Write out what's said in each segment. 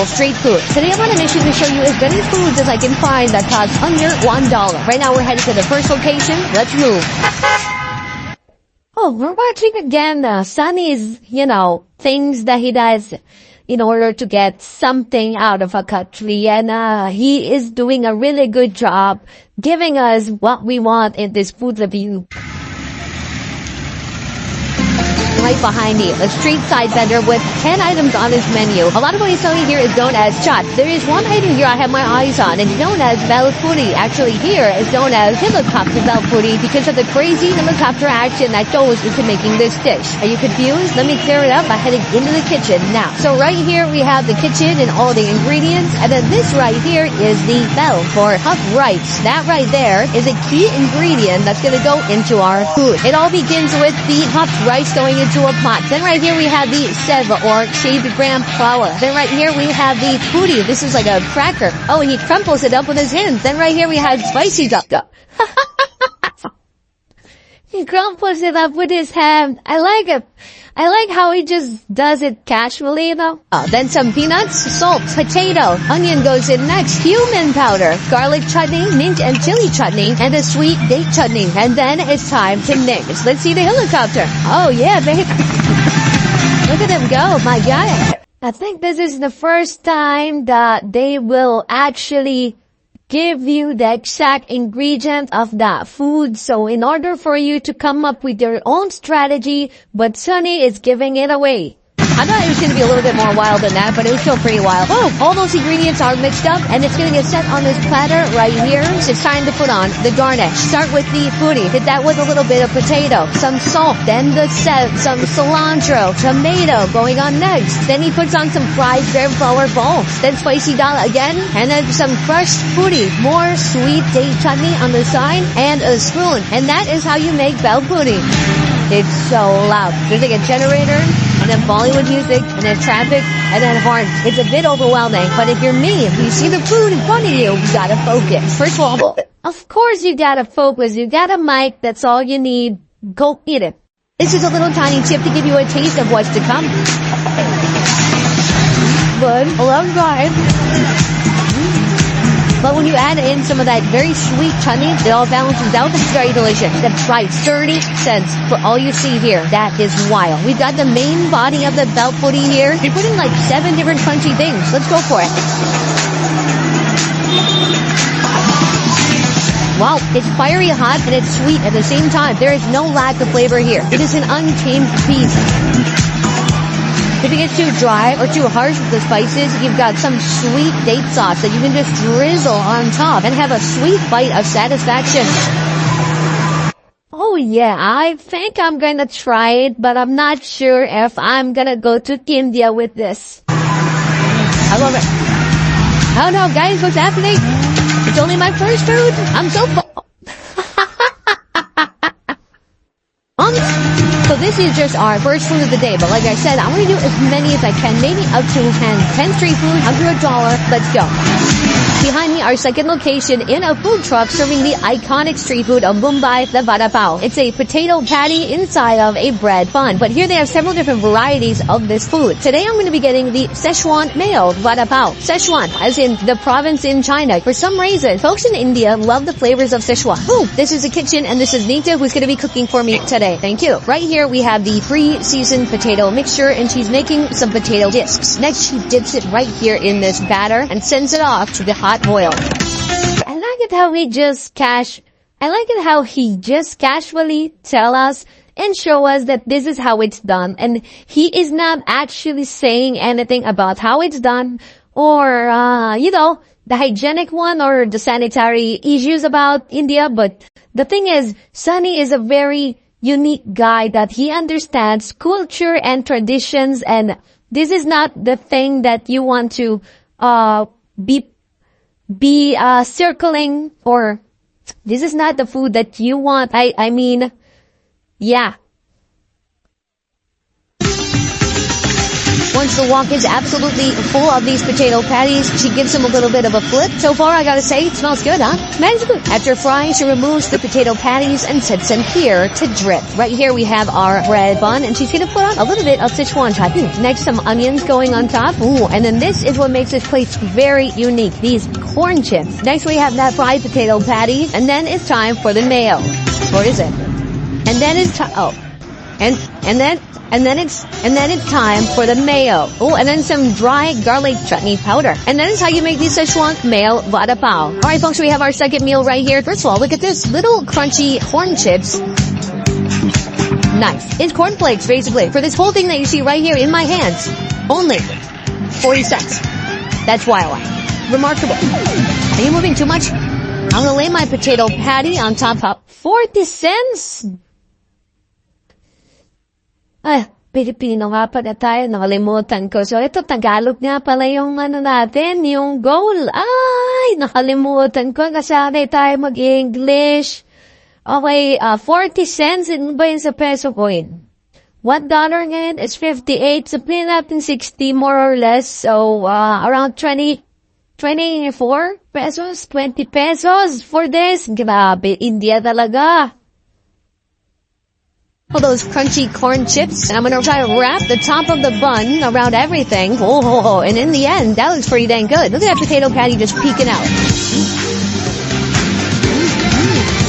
Street food. Today I'm on a mission to show you as many foods as I can find that cost under $1. Right now we're headed to the first location. Let's move. Oh, we're watching again Sunny's, things that he does in order to get something out of a country. And he is doing a really good job giving us what we want in this food review. Right behind me, a street side vendor with 10 items on his menu. A lot of what he's selling here is known as chaat. There is one item here I have my eyes on, and it's known as bel puri. Actually, here it's known as helicopter bel puri because of the crazy helicopter action that goes into making this dish. Are you confused? Let me clear it up by heading into the kitchen now. So right here we have the kitchen and all the ingredients, and then this right here is the bel for puffed rice. That right there is a key ingredient that's going to go into our food. It all begins with the puffed rice going into a pot. Then right here we have the sev or shaved gram flour. Then right here we have the puri. This is like a cracker. Oh, he crumples it up with his hands. Then right here we have spicy duck. He crumples it up with his hand. I like it. I like how he just does it casually, Then some peanuts, salt, potato, onion goes in next, cumin powder, garlic chutney, mint and chili chutney, and a sweet date chutney. And then it's time to mix. Let's see the helicopter. Oh yeah, babe. Look at him go, my God. I think this is the first time that they will actually give you the exact ingredient of that food. So in order for you to come up with your own strategy, but Sunny is giving it away. I thought it was going to be a little bit more wild than that, but it was still pretty wild. Oh, all those ingredients are mixed up, and it's going to get set on this platter right here. So it's time to put on the garnish. Start with the puri. Hit that with a little bit of potato, some salt, then the sev, some cilantro, tomato going on next. Then he puts on some fried gram flour balls, then spicy dal again, and then some crushed puri, more sweet date chutney on the side, and a spoon. And that is how you make bel puri. It's so loud. There's like a generator, and then Bollywood music, and then traffic, and then horns. It's a bit overwhelming, but if you're me, if you see the food in front of you, you gotta focus. First of all, of course you gotta focus. You got a mic, that's all you need. Go eat it. This is a little tiny tip to give you a taste of what's to come. But, love guys. But when you add in some of that very sweet chutney, it all balances out. It's very delicious. That's right, 30 cents for all you see here. That is wild. We've got the main body of the bel puri here. You're putting like 7 different crunchy things. Let's go for it. Wow, it's fiery hot and it's sweet at the same time. There is no lack of flavor here. It is an untamed beast. If it gets too dry or too harsh with the spices, you've got some sweet date sauce that you can just drizzle on top and have a sweet bite of satisfaction. Oh yeah, I think I'm gonna try it, but I'm not sure if I'm gonna go to India with this. I love it. Oh no, guys, what's happening? It's only my first food. I'm so full. So this is just our first food of the day, but like I said, I want to do as many as I can, maybe up to 10 street food, under $1. Let's go. Behind me, our second location in a food truck serving the iconic street food of Mumbai, the vada pav. It's a potato patty inside of a bread bun, but here they have several different varieties of this food. Today I'm going to be getting the Szechuan mayo vada pav. Szechuan, as in the province in China. For some reason, folks in India love the flavors of Szechuan. Ooh, this is the kitchen, and this is Nita, who's going to be cooking for me today. Thank you. Right here we have the pre-seasoned potato mixture, and she's making some potato discs. Next, she dips it right here in this batter and sends it off to the hot oil. I like it how he just casually tell us and show us that this is how it's done, and he is not actually saying anything about how it's done or the hygienic one or the sanitary issues about India. But the thing is, Sunny is a very unique guy that he understands culture and traditions, and this is not the thing that you want to be circling, or this is not the food that you want. I mean, yeah. Once the wok is absolutely full of these potato patties, she gives them a little bit of a flip. So far, I gotta say, it smells good, huh? Smells good. After frying, she removes the potato patties and sets them here to drip. Right here, we have our bread bun, and she's gonna put on a little bit of Sichuan chutney. Next, some onions going on top. Ooh, and then this is what makes this place very unique. These corn chips. Next, we have that fried potato patty, and then it's time for the mayo. Or is it? And then it's time. Oh, and then it's time for the mayo. Oh, and then some dry garlic chutney powder. And that is how you make these Sichuan mayo vada pao. All right, folks, we have our second meal right here. First of all, look at this little crunchy corn chips. Nice. It's cornflakes, basically. For this whole thing that you see right here in my hands, only 40 cents. That's wild. Remarkable. Are you moving too much? I'm gonna lay my potato patty on top of 40 cents. Ay, Pilipino nga pala tayo, nakalimutan ko. So, ito, Tagalog nga pala yung natin, yung goal. Ay, nakalimutan ko, nasanay tayo mag-English. Okay, 40 cents, ano ba yun sa peso coin? $1 ngayon is 58, so pin natin 60 more or less. So, around 24 pesos, 20 pesos for this. Grabe, India talaga. All those crunchy corn chips, and I'm gonna try to wrap the top of the bun around everything. Oh, and in the end, that looks pretty dang good. Look at that potato patty just peeking out.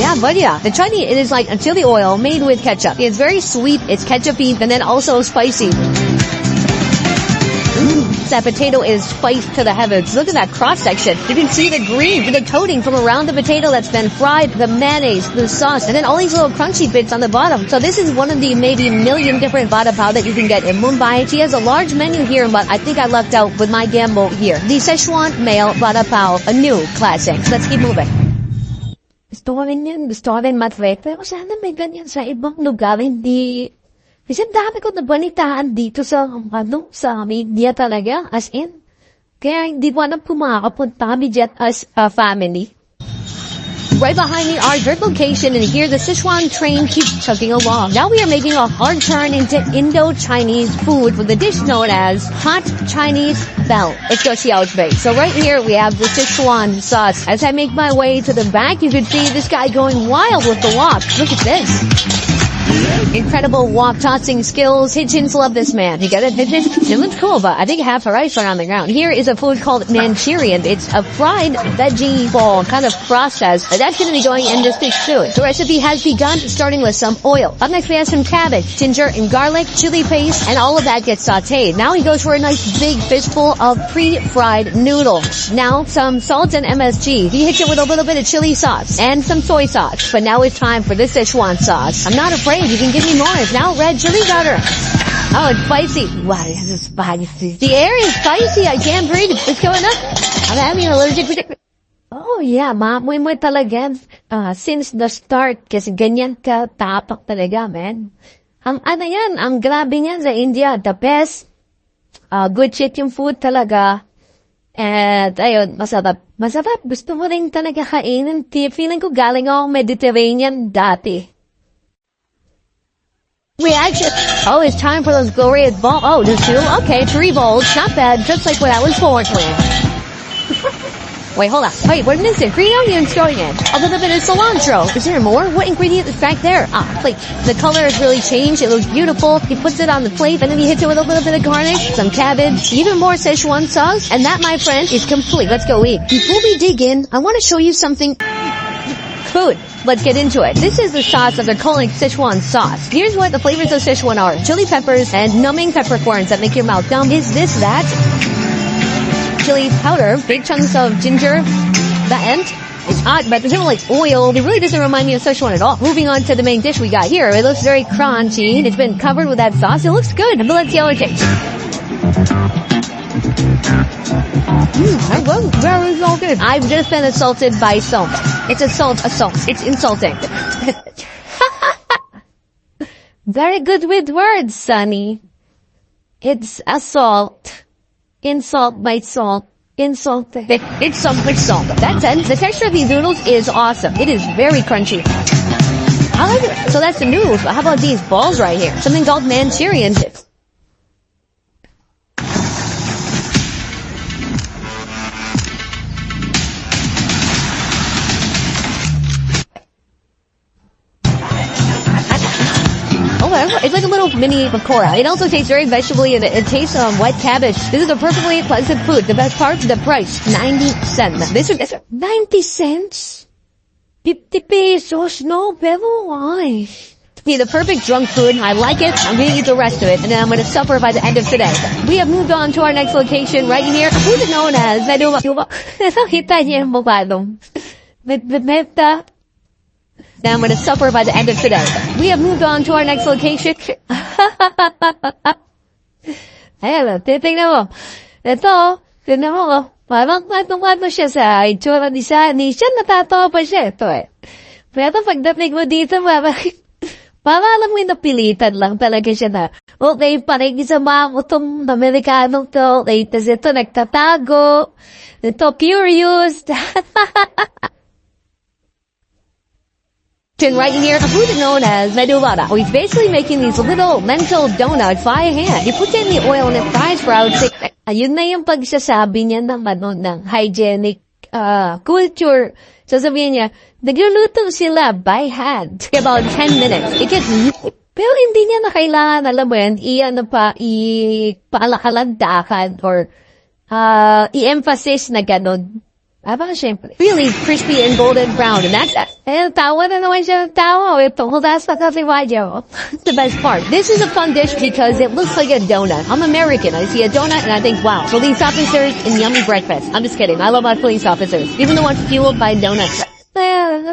Yeah, but yeah, the chutney, it is like a chili oil made with ketchup. It's very sweet, it's ketchupy, and then also spicy. That potato is spiced to the heavens. Look at that cross-section. You can see the green, the coating from around the potato that's been fried, the mayonnaise, the sauce, and then all these little crunchy bits on the bottom. So this is one of the maybe million different vada pao that you can get in Mumbai. She has a large menu here, but I think I lucked out with my gamble here. The Sichuan mayo vada pao, a new classic. So let's keep moving. Gusto ko rin yan. Gusto ko rin matry. Pero sana may ganyan sa ibang lugar. Hindi... Kasi dami ko nabalitaan dito sa media talaga, as in. Kaya hindi ko alam kung makakapunta kami dyan as a family. Right behind me, our third location, and here the Sichuan train keeps chugging along. Now we are making a hard turn into Indo-Chinese food with a dish known as Hot Chinese Bell. Let's go see how it's baked. So right here we have the Sichuan sauce. As I make my way to the back, you can see this guy going wild with the wok. Look at this. Incredible wok tossing skills. Hitchens love this man. You get it, Hitchens? It looks cool, but I think half a rice on the ground. Here is a food called Manchurian. It's a fried veggie ball kind of process. That's going to be going in this dish too. The recipe has begun, starting with some oil. Up next we have some cabbage, ginger, and garlic, chili paste, and all of that gets sauteed. Now he goes for a nice big fistful of pre-fried noodles. Now some salt and MSG. He hits it with a little bit of chili sauce and some soy sauce. But now it's time for the Sichuan sauce. I'm not afraid. You can give me more. It's now red chili powder. Oh, it's spicy. Wow, this is spicy. The air is spicy. I can't breathe. What's going on? I'm having an allergic reaction. Oh yeah, maamoy mo talaga. Since the start, kasi ganyan ka tapak talaga, man. Ang grabe niyan sa India. The best. Good shit yung food talaga. And, ayun, masarap. Masarap. Gusto mo rin talaga kainin. Feeling ko galing ako Mediterranean dati. Oh, it's time for those glorious balls. Oh, just two? Okay, 3 bowls. Not bad. Just like what I was born with. Wait, hold on. Wait, what is it? Green onions going in. A little bit of cilantro. Is there more? What ingredient is back there? Plate. The color has really changed. It looks beautiful. He puts it on the plate, and then he hits it with a little bit of garnish, some cabbage, even more Sichuan sauce, and that, my friend, is complete. Let's go eat. Before we dig in, I want to show you something. Food. Let's get into it. This is the sauce that they're calling Sichuan sauce. Here's what the flavors of Sichuan are. Chili peppers and numbing peppercorns that make your mouth numb. Is this that? Chili powder, big chunks of ginger. The end. It's hot, but there's no like oil. It really doesn't remind me of Sichuan at all. Moving on to the main dish we got here. It looks very crunchy. It's been covered with that sauce. It looks good. But let's see how it tastes. Very good. I've just been assaulted by salt. It's assault. It's insulting. Very good with words, Sonny. It's assault. Insult by salt. Insulting. It's some with salt. That said, the texture of these noodles is awesome. It is very crunchy. I like it. So that's the noodles, but how about these balls right here? Something called Manchurian chips. It's like a little mini pakora. It also tastes very vegetable-y and it tastes white cabbage. This is a perfectly pleasant food. The best part, the price, 90 cents. This is 90 cents? 50 pesos? No, pero why? The perfect drunk food. I like it. I'm gonna eat the rest of it, and then I'm gonna suffer by the end of today. We have moved on to our next location right here. Who's known as Nakita niya yung mukha nung Meta. Now I'm gonna suffer by the end of today. We have moved on to our next location. Ayan, titignan mo. Ito, tignan mo. Parang matungkad siya sa itsura ni Sunny. Siya natatawa pa siya. Ito eh. Pero pagdating mo dito, para alam mo yung napilitan lang talaga siya na, okay, parang isama mo itong Amerikanong to, okay, tas ito nagtatago, ito curious. Right here, a food known as medu vada. He's basically making these little lentil donuts by hand. You put in the oil and it fries sprouts. Ayun na yung pagsasabi niya ng hygienic culture. Sasabihin niya, nagluluto sila by hand. About 10 minutes. Pero hindi niya na kailangan, alam mo yan, ipaalakalandakan or i-emphasize na ganun. Siyempre. Really crispy and golden brown. And that's that. Tawa na naman siya ng tawa. That's the best part. This is a fun dish because it looks like a donut. I'm American. I see a donut and I think, wow, police officers and yummy breakfast. I'm just kidding. I love our police officers. Even the ones fueled by donuts.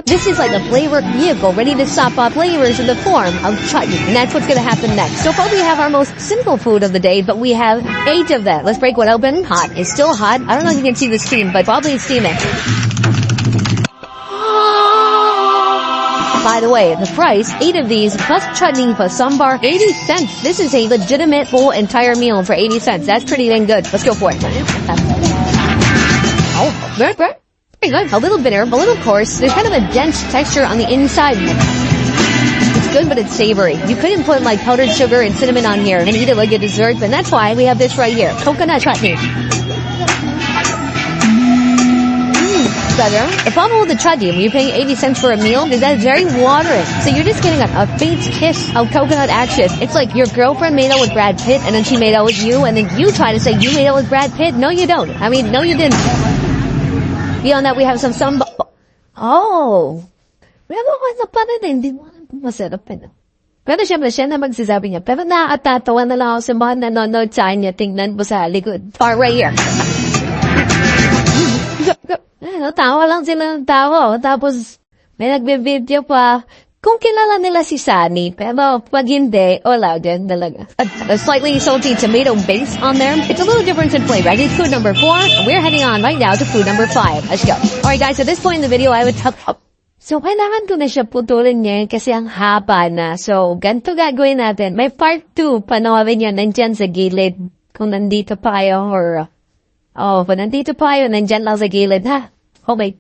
This is like a flavor vehicle ready to sop up flavors in the form of chutney. And that's what's going to happen next. So far we have our most simple food of the day, but we have 8 of them. Let's break one open. Hot. It's still hot. I don't know if you can see the steam, but probably steaming. By the way, the price, 8 of these, plus chutney, plus sambar, 80 cents. This is a legitimate whole entire meal for 80 cents. That's pretty dang good. Let's go for it. Oh, very good. A little bitter, a little coarse. There's kind of a dense texture on the inside. It's good, but it's savory. You couldn't put like powdered sugar and cinnamon on here and eat it like a dessert, but that's why we have this right here. Coconut chutney. Better. The problem with the chutney, when you're paying 80 cents for a meal, is that it's very watery. So you're just getting a faint kiss of coconut action. It's like your girlfriend made out with Brad Pitt, and then she made out with you, and then you try to say you made out with Brad Pitt. No, you don't. I mean, no, you didn't. Beyond that, we have some samba. Oh. Pero ano pa rin, hindi mo masarap pa. Pero syempre, siya na magsasabi niya. Pero nakakatawa na lang ako sa mga nanonood sa kanya. Tingnan mo sa likod. Far right here. Tawa lang sila ng tawa. Tapos, may nagbe-video pa. Kung kilala nila si Sunny, pero pag hindi, wala din talaga. A slightly salty tomato base on there. It's a little different in flavor. I did food number 4, and we're heading on right now to food number 5. Let's go. Alright guys, at this point in the video, I would talk up. So, kailangan ko na siya putulin niya kasi ang haba na. So, ganito gagawin natin. May part 2, panoorin niya nandyan sa gilid. Kung nandito pa kayo or, kung nandito pa kayo, nandyan lang sa gilid, ha? Okay.